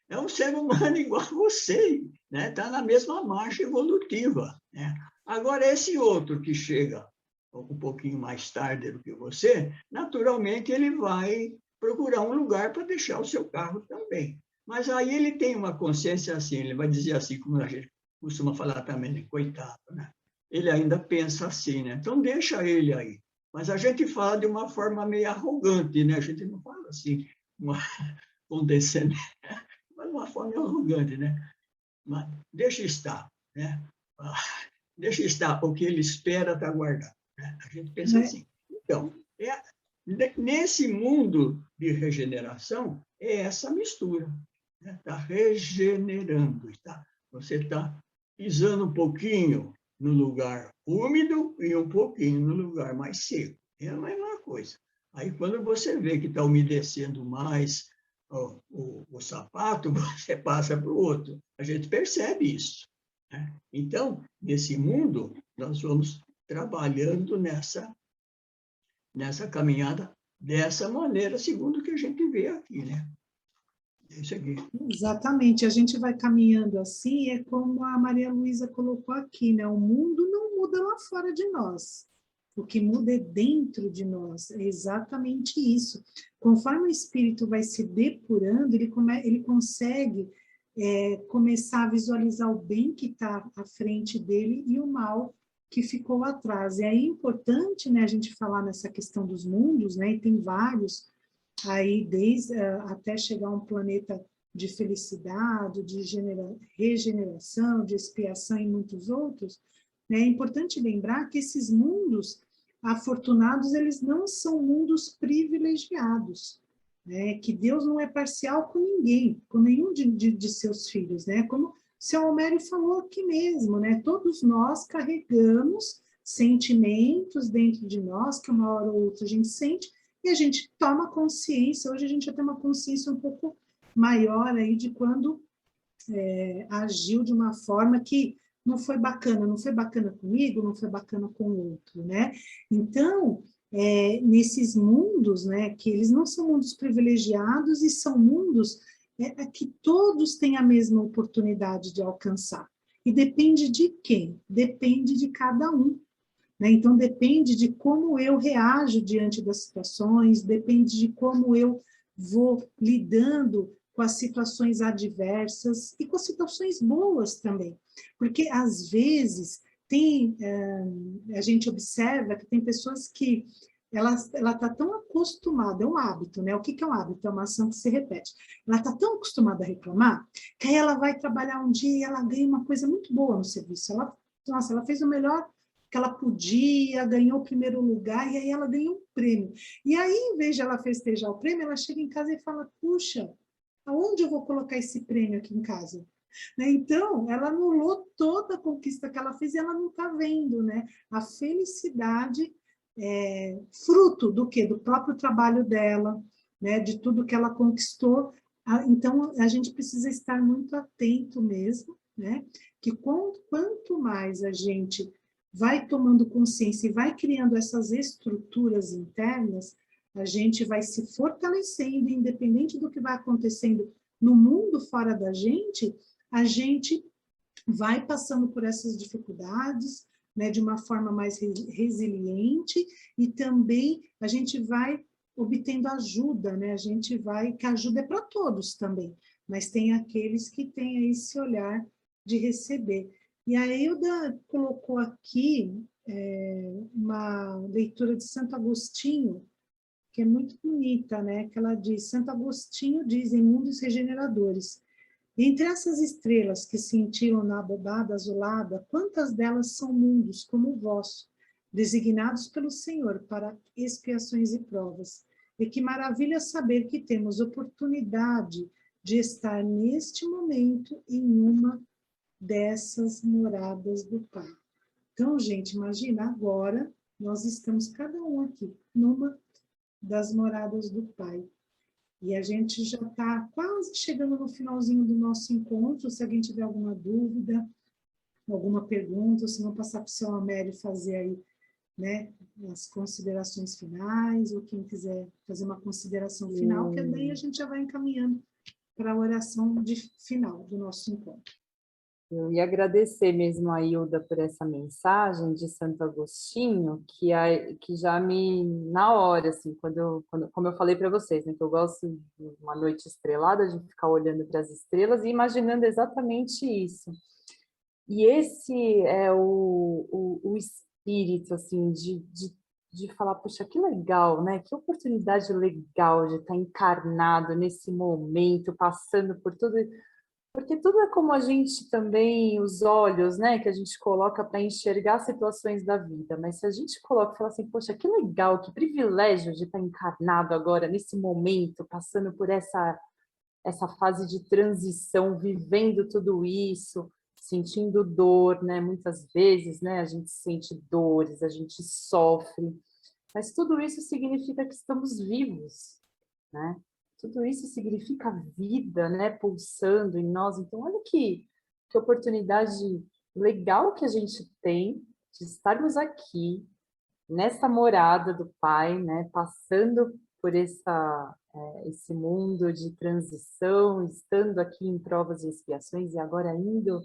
É um ser humano igual a você, né? Está na mesma marcha evolutiva, né? Agora, esse outro que chega um pouquinho mais tarde do que você, naturalmente ele vai procurar um lugar para deixar o seu carro também. Mas aí ele tem uma consciência assim, ele vai dizer assim, como a gente costuma falar também, né? Coitado, né? Ele ainda pensa assim, né? Então deixa ele aí. Mas a gente fala de uma forma meio arrogante, né? A gente não fala assim, condescendente, mas de uma forma arrogante, né? Mas deixa estar, né? Deixa estar, o que ele espera está guardado. Né? A gente pensa assim. Então, nesse mundo de regeneração, é essa mistura. Está regenerando. Você está pisando um pouquinho no lugar úmido e um pouquinho no lugar mais seco. É a mesma coisa. Aí, quando você vê que está umedecendo mais o sapato, você passa para o outro. A gente percebe isso. Né? Então, nesse mundo, nós vamos trabalhando nessa caminhada dessa maneira, segundo o que a gente vê aqui, né? É isso aqui. Exatamente, a gente vai caminhando assim, é como a Maria Luísa colocou aqui, né? O mundo não muda lá fora de nós, o que muda é dentro de nós, é exatamente isso. Conforme o espírito vai se depurando, ele consegue começar a visualizar o bem que está à frente dele e o mal que ficou atrás. E é importante, né, a gente falar nessa questão dos mundos, né, e tem vários, aí desde até chegar a um planeta de felicidade, de regeneração, de expiação e muitos outros, É importante lembrar que esses mundos afortunados, eles não são mundos privilegiados, né? Que Deus não é parcial com ninguém, com nenhum de seus filhos, né? Como o seu Almério falou aqui mesmo, né? Todos nós carregamos sentimentos dentro de nós, que uma hora ou outra a gente sente, e a gente toma consciência. Hoje a gente já tem uma consciência um pouco maior aí de quando agiu de uma forma que não foi bacana comigo, não foi bacana com o outro, né? Então, nesses mundos, né, que eles não são mundos privilegiados e são mundos que todos têm a mesma oportunidade de alcançar. E depende de quem? Depende de cada um. Né? Então, depende de como eu reajo diante das situações, depende de como eu vou lidando com as situações adversas e com as situações boas também. Porque, às vezes, a gente observa que tem pessoas que ela está tão acostumada, é um hábito, né? O que é um hábito? É uma ação que se repete. Ela está tão acostumada a reclamar, que aí ela vai trabalhar um dia e ela ganha uma coisa muito boa no serviço. Ela fez o melhor que ela podia, ganhou o primeiro lugar, e aí ela ganhou um prêmio. E aí, em vez de ela festejar o prêmio, ela chega em casa e fala, puxa, aonde eu vou colocar esse prêmio aqui em casa? Né? Então, ela anulou toda a conquista que ela fez e ela não está vendo, né? A felicidade fruto do quê? Do próprio trabalho dela, né? De tudo que ela conquistou. Então, a gente precisa estar muito atento mesmo, né? Que quanto mais a gente vai tomando consciência e vai criando essas estruturas internas, a gente vai se fortalecendo, independente do que vai acontecendo no mundo fora da gente, a gente vai passando por essas dificuldades, né, de uma forma mais resiliente, e também a gente vai obtendo ajuda, né? A gente vai, que a ajuda é para todos também, mas tem aqueles que têm esse olhar de receber. E a Hilda colocou aqui uma leitura de Santo Agostinho, que é muito bonita, né? Que ela diz, Santo Agostinho diz em Mundos Regeneradores, entre essas estrelas que cintilam na abobada azulada, quantas delas são mundos como o vosso, designados pelo Senhor para expiações e provas? E que maravilha saber que temos oportunidade de estar neste momento em uma dessas moradas do Pai. Então, gente, imagina, agora nós estamos cada um aqui, numa das moradas do Pai. E a gente já está quase chegando no finalzinho do nosso encontro. Se alguém tiver alguma dúvida, alguma pergunta, se não passar para o seu Amério fazer aí, né, as considerações finais, ou quem quiser fazer uma consideração final, que daí a gente já vai encaminhando para a oração final do nosso encontro. Eu ia agradecer mesmo a Hilda por essa mensagem de Santo Agostinho, que já me, na hora, assim, como eu falei para vocês, né, que eu gosto de uma noite estrelada, de ficar olhando para as estrelas e imaginando exatamente isso. E esse é o espírito, assim, de falar, puxa, que legal, né? Que oportunidade legal de estar encarnado nesse momento, passando por tudo. Porque tudo é como a gente também, os olhos, né, que a gente coloca para enxergar situações da vida. Mas se a gente coloca e fala assim, poxa, que legal, que privilégio de estar encarnado agora, nesse momento, passando por essa fase de transição, vivendo tudo isso, sentindo dor, né? Muitas vezes, né, a gente sente dores, a gente sofre. Mas tudo isso significa que estamos vivos, né? Tudo isso significa vida, né, pulsando em nós. Então, olha que oportunidade legal que a gente tem de estarmos aqui, nessa morada do Pai, né, passando por esse mundo de transição, estando aqui em provas e expiações, e agora indo,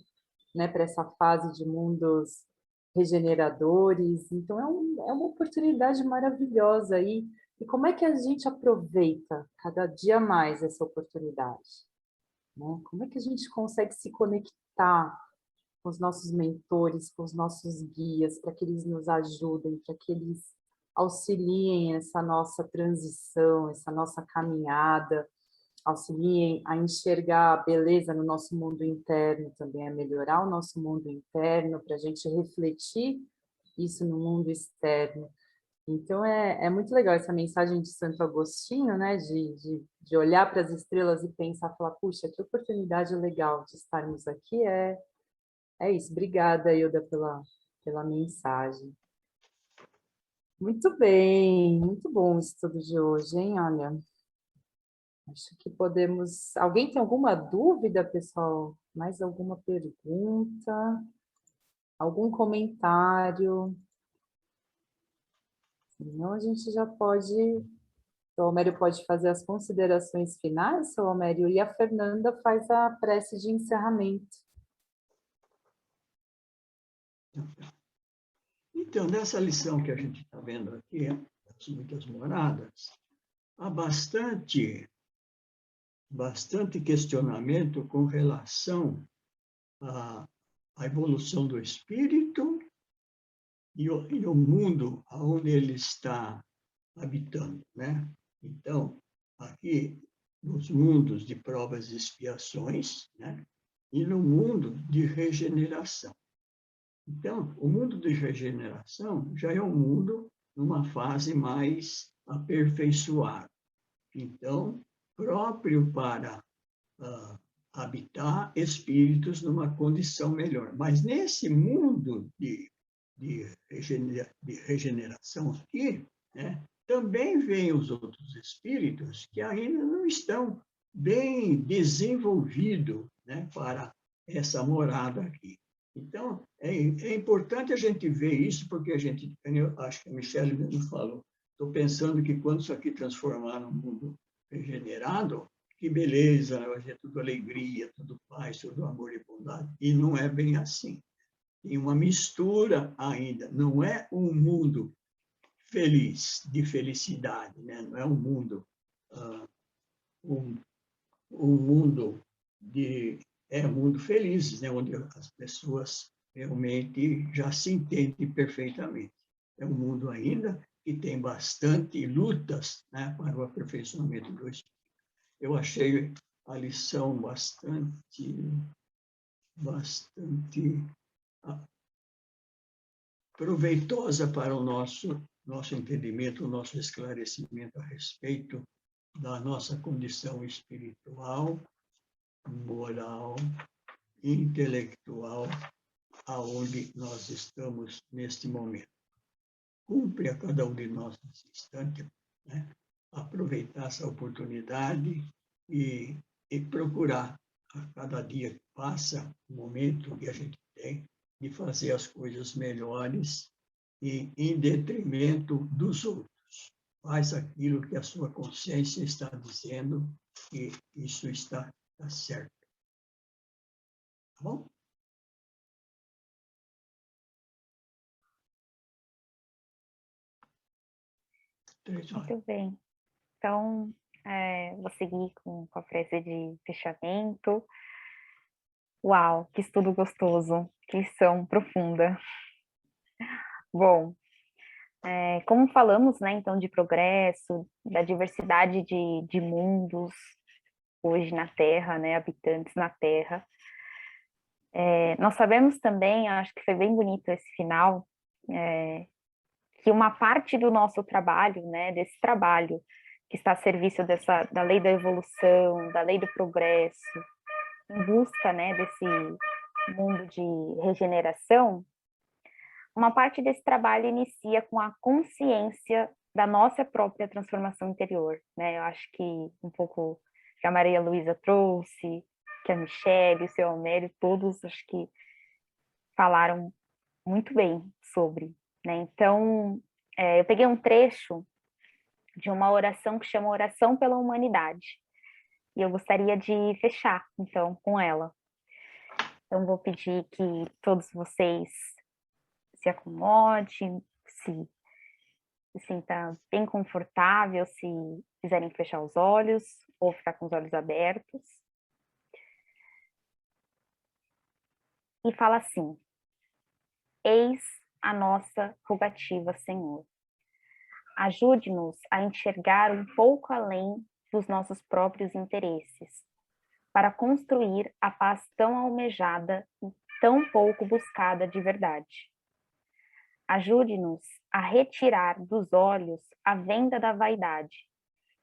né, para essa fase de mundos regeneradores. Então, é uma oportunidade maravilhosa aí. E como é que a gente aproveita cada dia mais essa oportunidade? Né? Como é que a gente consegue se conectar com os nossos mentores, com os nossos guias, para que eles nos ajudem, para que eles auxiliem essa nossa transição, essa nossa caminhada, auxiliem a enxergar a beleza no nosso mundo interno também, a melhorar o nosso mundo interno, para a gente refletir isso no mundo externo. Então, é muito legal essa mensagem de Santo Agostinho, né? De olhar para as estrelas e pensar, falar, puxa, que oportunidade legal de estarmos aqui. É isso. Obrigada, Hilda, pela mensagem. Muito bem, muito bom o estudo de hoje, hein? Olha, acho que podemos... Alguém tem alguma dúvida, pessoal? Mais alguma pergunta? Algum comentário? Senão a gente já pode... O Almério pode fazer as considerações finais, seu Almério, e a Fernanda faz a prece de encerramento. Então, nessa lição que a gente está vendo aqui, das muitas moradas, há bastante questionamento com relação à evolução do espírito e o mundo onde ele está habitando, né? Então, aqui nos mundos de provas e expiações, né? E no mundo de regeneração. Então, o mundo de regeneração já é um mundo numa fase mais aperfeiçoada. Então, próprio para habitar espíritos numa condição melhor. Mas nesse mundo de regeneração aqui, né, também vêm os outros espíritos que ainda não estão bem desenvolvidos, né, para essa morada aqui. Então, é importante a gente ver isso, porque eu acho que a Michelle mesmo falou, estou pensando que quando isso aqui transformar num mundo regenerado, que beleza, vai ser tudo alegria, tudo paz, tudo amor e bondade. E não é bem assim. Tem uma mistura ainda. Não é um mundo feliz, de felicidade, né? Não é um mundo, um mundo de... É um mundo feliz, né? Onde as pessoas realmente já se entendem perfeitamente. É um mundo ainda que tem bastante lutas, né, para o aperfeiçoamento do espírito. Eu achei a lição bastante proveitosa para o nosso entendimento, o nosso esclarecimento a respeito da nossa condição espiritual, moral, intelectual, aonde nós estamos neste momento. Cumpre a cada um de nós nesse instante, né, aproveitar essa oportunidade e procurar, a cada dia que passa, o momento que a gente tem, de fazer as coisas melhores e em detrimento dos outros. Faz aquilo que a sua consciência está dizendo que isso está certo. Tá bom? Muito bem. Então, vou seguir com a prece de fechamento. Uau, que estudo gostoso, que lição profunda. Bom, como falamos, né, então, de progresso, da diversidade de mundos hoje na Terra, né, habitantes na Terra, nós sabemos também, acho que foi bem bonito esse final, que uma parte do nosso trabalho, né, desse trabalho que está a serviço da lei da evolução, da lei do progresso, em busca, né, desse mundo de regeneração, uma parte desse trabalho inicia com a consciência da nossa própria transformação interior, né? Eu acho que um pouco que a Maria Luísa trouxe, que a Michelle, o seu Almério, todos acho que falaram muito bem sobre, né? Então, eu peguei um trecho de uma oração que chama Oração pela Humanidade, e eu gostaria de fechar, então, com ela. Então, vou pedir que todos vocês se acomodem, se sinta bem confortável, se quiserem fechar os olhos ou ficar com os olhos abertos. E fala assim: eis a nossa rogativa, Senhor. Ajude-nos a enxergar um pouco além dos nossos próprios interesses, para construir a paz tão almejada e tão pouco buscada de verdade. Ajude-nos a retirar dos olhos a venda da vaidade,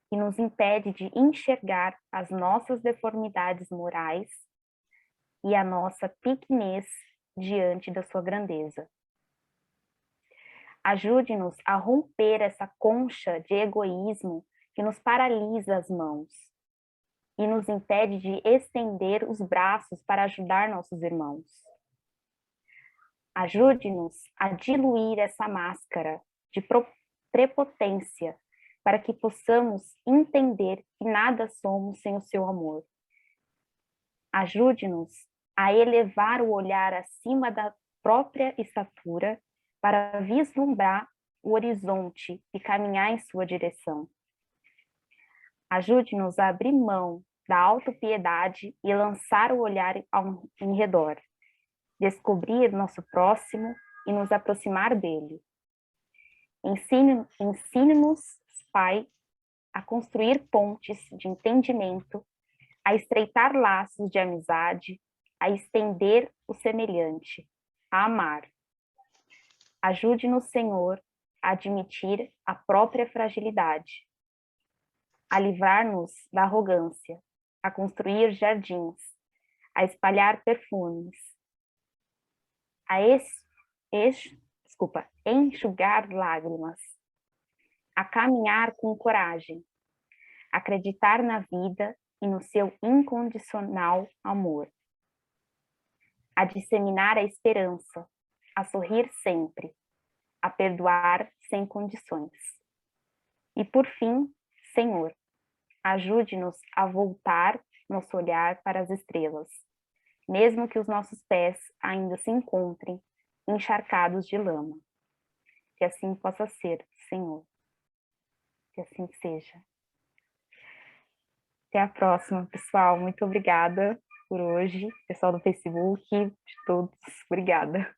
que nos impede de enxergar as nossas deformidades morais e a nossa pequenez diante da sua grandeza. Ajude-nos a romper essa concha de egoísmo que nos paralisa as mãos e nos impede de estender os braços para ajudar nossos irmãos. Ajude-nos a diluir essa máscara de prepotência para que possamos entender que nada somos sem o seu amor. Ajude-nos a elevar o olhar acima da própria estatura para vislumbrar o horizonte e caminhar em sua direção. Ajude-nos a abrir mão da autopiedade e lançar o olhar em redor, descobrir nosso próximo e nos aproximar dele. Ensine-nos, Pai, a construir pontes de entendimento, a estreitar laços de amizade, a estender o semelhante, a amar. Ajude-nos, Senhor, a admitir a própria fragilidade, a livrar-nos da arrogância, a construir jardins, a espalhar perfumes, a enxugar lágrimas, a caminhar com coragem, acreditar na vida e no seu incondicional amor, a disseminar a esperança, a sorrir sempre, a perdoar sem condições. E por fim, Senhor, ajude-nos a voltar nosso olhar para as estrelas, mesmo que os nossos pés ainda se encontrem encharcados de lama. Que assim possa ser, Senhor. Que assim seja. Até a próxima, pessoal. Muito obrigada por hoje. Pessoal do Facebook, de todos, obrigada.